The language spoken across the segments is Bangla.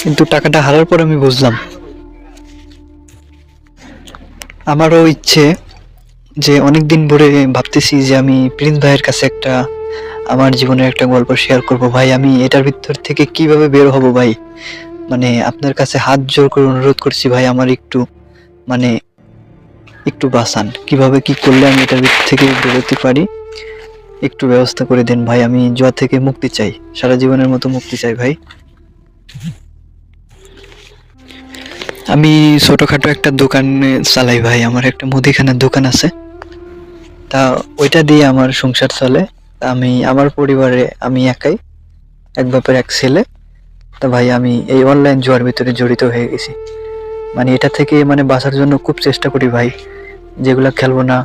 কিন্তু টাকাটা হারার পর আমি বুঝলাম, আমারও ইচ্ছে যে অনেকদিন ধরে ভাবতেছি যে আমি প্রিন্স ভাইয়ের কাছে একটা আমার জীবনের একটা গল্প শেয়ার করব। ভাই আমি এটার ভিতর থেকে কিভাবে বের হব ভাই, মানে আপনার কাছে হাত জোর করে অনুরোধ করছি ভাই, আমার একটু মানে একটু বাঁচান, কিভাবে কি করলে আমি এটার ভিতর থেকে বেরোতে পারি, একটু ব্যবস্থা করে দেন ভাই। আমি জুয়া থেকে মুক্তি চাই, সারা জীবনের মতো মুক্তি চাই ভাই। আমি ছোটখাটো একটা দোকান চালাই ভাই, আমার একটা মুদিখানার দোকান আছে, তা ওইটা দিয়ে আমার সংসার চলে। আমি আমার পরিবারে আমি একাই, এক বাপের এক ছেলে। তা ভাই আমি এই অনলাইন জুয়ার ভিতরে জড়িত হয়ে গেছি, মানে এটা থেকে মানে বাঁচার জন্য খুব চেষ্টা করি ভাই, যেগুলা খেলবো না,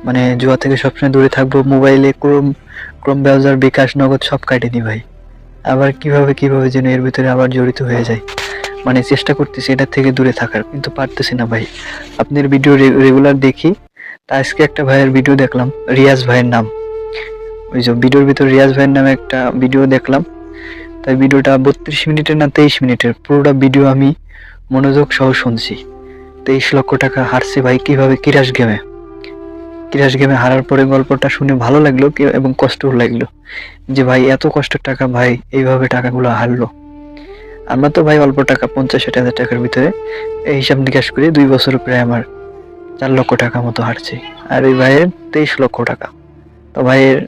মানে জুয়া থেকে সবসময় দূরে থাকবো। মোবাইলে ক্রোম ক্রোম ব্রাউজার, বিকাশ, নগদ সব কাটে নি ভাই। আবার কিভাবে কিভাবে যেন এর ভিতরে আবার জড়িত হয়ে যায়, মানে চেষ্টা করতেছি এটা থেকে দূরে থাকার, কিন্তু পারতেছি না ভাই। আপনার ভিডিও রেগুলার দেখি, তা আজকে একটা ভাইয়ের ভিডিও দেখলাম, রিয়াজ ভাইয়ের নাম, ওই যে ভিডিওর ভিতর রিয়াজ ভাইয়ের নামে একটা ভিডিও দেখলাম। তাই ভিডিওটা 32 মিনিটের না 23 মিনিটের, পুরোটা ভিডিও আমি মনোযোগ সহ শুনছি। 23 লক্ষ টাকা হারছে ভাই কিভাবে, কিরাস গেমে হারার পরে গল্পটা শুনে ভালো লাগলো এবং কষ্টও লাগলো, যে ভাই এত কষ্টের টাকা ভাই এইভাবে টাকাগুলো হারলো। আমরা তো ভাই অল্প টাকা 50-60 হাজার টাকার ভিতরে এই হিসাব নিকাশ করে 2 বছর প্রায় আমার 4 লক্ষ টাকা মতো হারছে, আর এই ভাইয়ের 23 লক্ষ টাকা। তো ভাইয়ের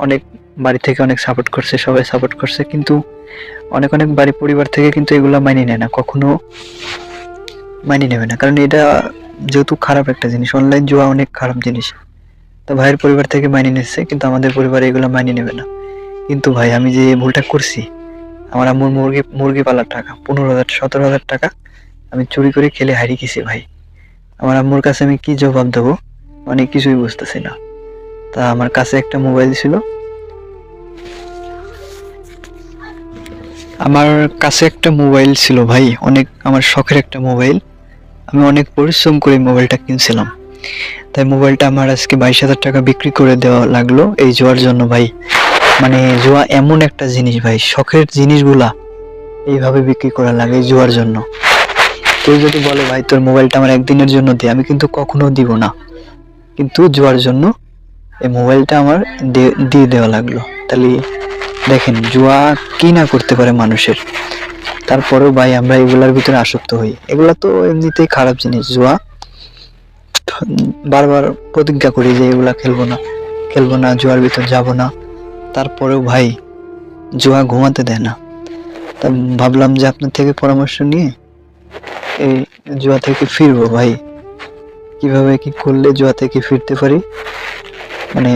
অনেক বাড়ি থেকে অনেক সাপোর্ট করছে, সবাই সাপোর্ট করছে, কিন্তু অনেক অনেক বাড়ি পরিবার থেকে কিন্তু এগুলা মানিয়ে নেয় না, কখনো মানিয়ে নেবে না, কারণ এটা যেহেতু খারাপ একটা জিনিস, অনলাইন জুয়া অনেক খারাপ জিনিস। তো ভাইয়ের পরিবার থেকে মানিয়ে নিচ্ছে, কিন্তু আমাদের পরিবারে এগুলো মানিয়ে নেবে না। কিন্তু ভাই আমি যে ভুলটা করছি, আমার আম্মুর মুরগি পালার টাকা 15,000-17,000 টাকা আমি চুরি করে খেলে হারিয়ে গেছি ভাই। আমার আম্মুর কাছে আমি কি জবাব দেবো, মানে কিছুই বুঝতেছি না। তা আমার কাছে একটা মোবাইল ছিল, ভাই, অনেক আমার শখের একটা মোবাইল। আমি অনেক পরিশ্রম করে মোবাইলটা কিনছিলাম, তাই মোবাইলটা আমার আজকে 22,000 টাকা বিক্রি করে দেওয়া লাগলো এই জুয়ার জন্য ভাই। মানে জুয়া এমন একটা জিনিস ভাই, শখের জিনিসগুলা এইভাবে বিক্রি করা লাগে জুয়ার জন্য। কেউ যদি বলে ভাই তোর মোবাইলটা আমার একদিনের জন্য দে, আমি কিন্তু কখনো দিব না, কিন্তু জুয়ার জন্য এই মোবাইলটা আমার দিয়ে দেওয়া লাগলো। তাহলে দেখেন জুয়া কি না করতে পারে মানুষের। তারপরেও ভাই আমরা এগুলার ভিতরে আসক্ত হই, এগুলা তো এমনিতেই খারাপ জিনিস। জুয়া বারবার প্রতিজ্ঞা করি যে এগুলা খেলবো না, জুয়ার ভিতর যাব না, তারপরেও ভাই জুয়া ঘুমাতে দেয় না। তা ভাবলাম যে আপনার থেকে পরামর্শ নিয়ে এই জুয়া থেকে ফিরবো ভাই, কিভাবে কি করলে জুয়া থেকে ফিরতে পারি, মানে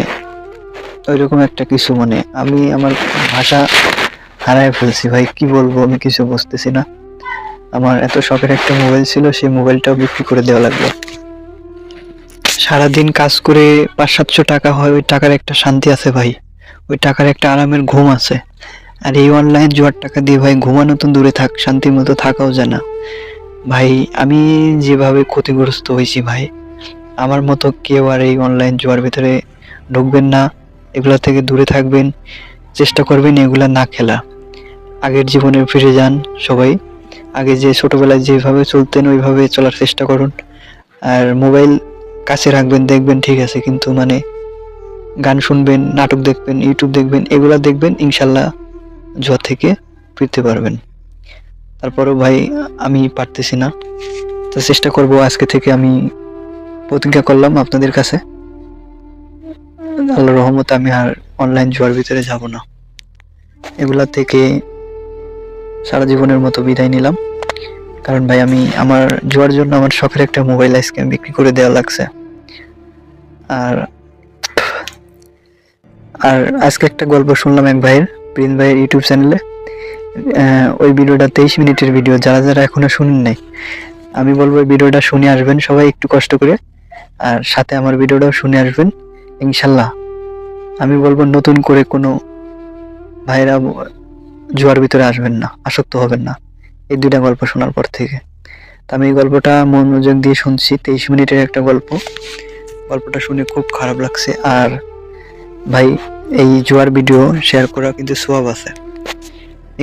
ওইরকম একটা কিছু, মানে আমি আমার ভাষা হারায় ফেলছি ভাই, কি বলবো আমি কিছু বুঝতেছি না। আমার এত শখের একটা মোবাইল ছিল, সেই মোবাইলটাও বিক্রি করে দেওয়া লাগলো। সারাদিন কাজ করে 500-700 টাকা হয়, ওই টাকার একটা শান্তি আছে ভাই, ওই টাকার একটা আরামের ঘুম আছে। আর এই অনলাইন জুয়ার টাকা দিয়ে ভাই ঘুমানো তো দূরে থাক, শান্তির মতো থাকাও যায় না ভাই। আমি যেভাবে ক্ষতিগ্রস্ত হয়েছি ভাই, আমার মতো কেউ আর এই অনলাইন জুয়ার ভিতরে ঢুকবেন না, এগুলা থেকে দূরে থাকবেন, চেষ্টা করবেন এগুলা না খেলা। আগের জীবনে ফিরে যান সবাই, আগে যে ছোটবেলায় যেভাবে চলতেন ওইভাবে চলার চেষ্টা করুন। আর মোবাইল কাছে রাখবেন, দেখবেন ঠিক আছে, কিন্তু মানে গান শুনবেন, নাটক দেখবেন, ইউটিউব দেখবেন, এগুলা দেখবেন, ইনশাল্লাহ জুয়া থেকে ফিরতে পারবেন। তারপরেও ভাই আমি পারতেছি না, তো চেষ্টা করব। আজকে থেকে আমি প্রতিজ্ঞা করলাম আপনাদের কাছে, আল্লাহর রহমতে আমি আর অনলাইন জুয়ার ভিতরে যাব না, এগুলা থেকে সারা জীবনের মতো বিদায় নিলাম। কারণ ভাই আমি আমার জুয়ার জন্য আমার শখের একটা মোবাইল আজকে বিক্রি করে দেওয়া লাগছে। আর আর আজকে একটা গল্প শুনলাম এক ভাইয়ের, প্রিন্স ভাইয়ের ইউটিউব চ্যানেলে, ওই ভিডিওটা 23 মিনিটের ভিডিও। যারা যারা এখনো শুনেন নাই, আমি বলবো এই ভিডিওটা শুনে আসবেন সবাই একটু কষ্ট করে, আর সাথে আমার ভিডিওটাও শুনে আসবেন ইনশাল্লাহ। আমি বলবো নতুন করে কোনো ভাইরা জুয়ার ভিতরে আসবেন না, আসক্ত হবেন না এই দুইটা গল্প শোনার পর থেকে। তা আমি এই গল্পটা মনোযোগ দিয়ে শুনছি, 23 মিনিটের একটা গল্পটা শুনে খুব খারাপ লাগছে। আর ভাই এই জুয়ার ভিডিও শেয়ার করা কিন্তু সওয়াব আছে,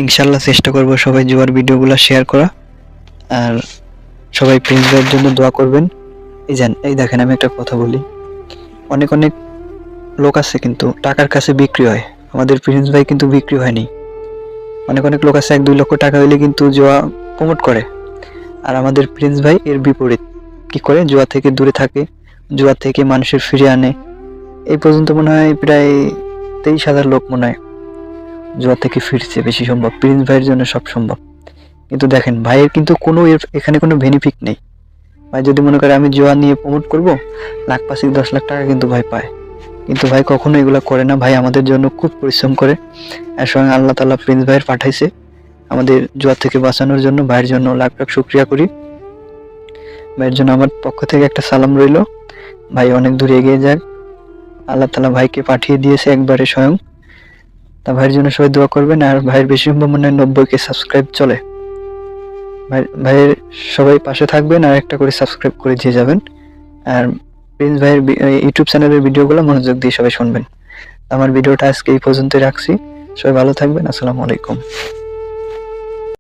ইনশাল্লাহ চেষ্টা করব সবাই জুয়ার ভিডিওগুলো শেয়ার করা। আর সবাই প্রিন্স ভাইয়ের জন্য দোয়া করবেন। এই দেখেন, আমি একটা কথা বলি, অনেক অনেক লোক আছে কিন্তু টাকার কাছে বিক্রি হয়, আমাদের প্রিন্স ভাই কিন্তু বিক্রি হয়নি। অনেক অনেক লোক আছে 1-2 লক্ষ টাকা হইলে কিন্তু জুয়া প্রমোট করে, আর আমাদের প্রিন্স ভাই এর বিপরীত। কি করে? জুয়া থেকে দূরে থাকে, জুয়া থেকে মানুষের ফিরিয়ে আনে। এই পর্যন্ত মনে হয় প্রায় 23,000 লোক মনে হয় জুয়া থেকে ফিরছে। বেশি সম্ভব প্রিন্স ভাইয়ের জন্য সব সম্ভব। কিন্তু দেখেন, ভাইয়ের কিন্তু কোনো এখানে কোনো বেনিফিট নেই। ভাই যদি মনে করে আমি জুয়া নিয়ে প্রমোট করব, লাখ 5-10 লাখ টাকা কিন্তু ভাই পায়, কিন্তু ভাই কখনো এগুলো করে না। ভাই আমাদের জন্য খুব পরিশ্রম করে, আর স্বয়ং আল্লাহ তাআলা প্রিন্স ভাইয়ের পাঠাইছে আমাদের জুয়া থেকে বাঁচানোর জন্য। ভাইয়ের জন্য লাখ লাখ শুকরিয়া করি। ভাইয়ের জন্য আমার পক্ষ থেকে একটা সালাম রইল। ভাই অনেক দূর এগিয়ে যাক, আল্লাহ তাআলা ভাইকে পাঠিয়ে দিয়েছে একবারে স্বয়ং। তা ভাইয়ের জন্য সবাই দোয়া করবেন। আর ভাইয়ের বেশি সম্ভব মনে হয় 90K সাবস্ক্রাইব চলে। ভাইয়ের সবাই পাশে থাকবেন, আর একটা করে সাবস্ক্রাইব করে দিয়ে যাবেন। আর প্রিন্স ভাইয়ের ইউটিউব চ্যানেলের ভিডিওগুলো মনোযোগ দিয়ে সবাই শুনবেন। আমার ভিডিওটা আজকে এই পর্যন্তই রাখছি। সবাই ভালো থাকবেন। আসসালামু আলাইকুম।